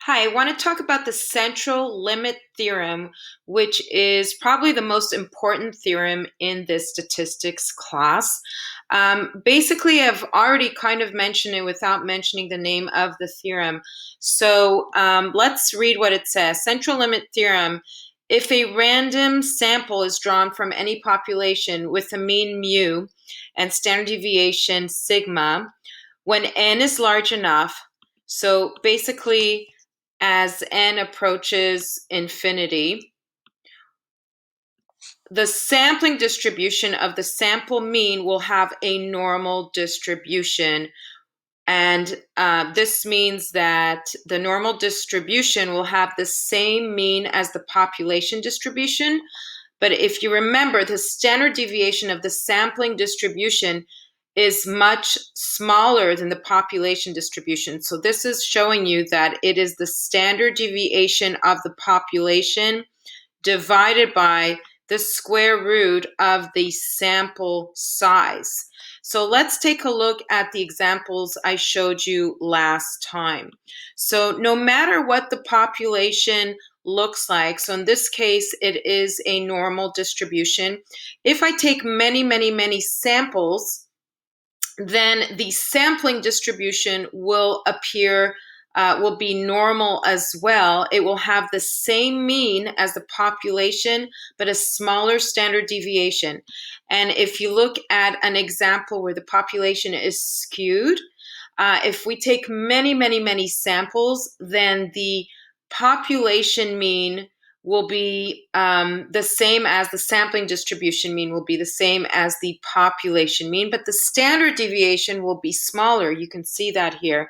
Hi, I want to talk about the central limit theorem, which is probably the most important theorem in this statistics class. Basically, I've already kind of mentioned it without mentioning the name of the theorem. So let's read what it says. Central limit theorem. If a random sample is drawn from any population with a mean mu and standard deviation sigma, when n is large enough, so basically, as n approaches infinity, the sampling distribution of the sample mean will have a normal distribution. And this means that the normal distribution will have the same mean as the population distribution. But if you remember, the standard deviation of the sampling distribution is much smaller than the population distribution. So this is showing you that it is the standard deviation of the population divided by the square root of the sample size. So let's take a look at the examples I showed you last time. So no matter what the population looks like, so in this case, it is a normal distribution. If I take many samples, then the sampling distribution will appear, will be normal as well. It will have the same mean as the population, but a smaller standard deviation. And if you look at an example where the population is skewed, if we take many samples, then the population mean will be the same as the sampling distribution mean will be the same as the population mean, but the standard deviation will be smaller. You can see that here.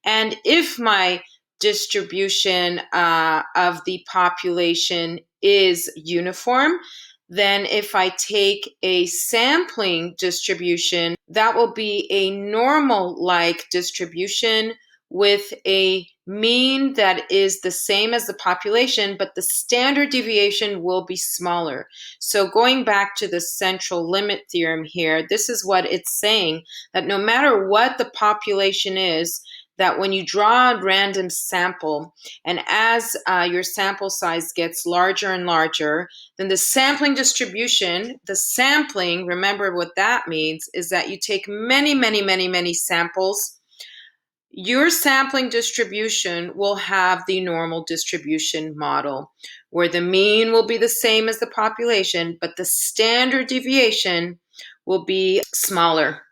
And if my distribution of the population is uniform, then if I take a sampling distribution, that will be a normal-like distribution with a mean that is the same as the population, but the standard deviation will be smaller. So going back to the central limit theorem here, this is what it's saying, that no matter what the population is, that when you draw a random sample, and as your sample size gets larger and larger, then the sampling distribution, the sampling, remember what that means, is that you take many samples. Your sampling distribution will have the normal distribution model, where the mean will be the same as the population, but the standard deviation will be smaller.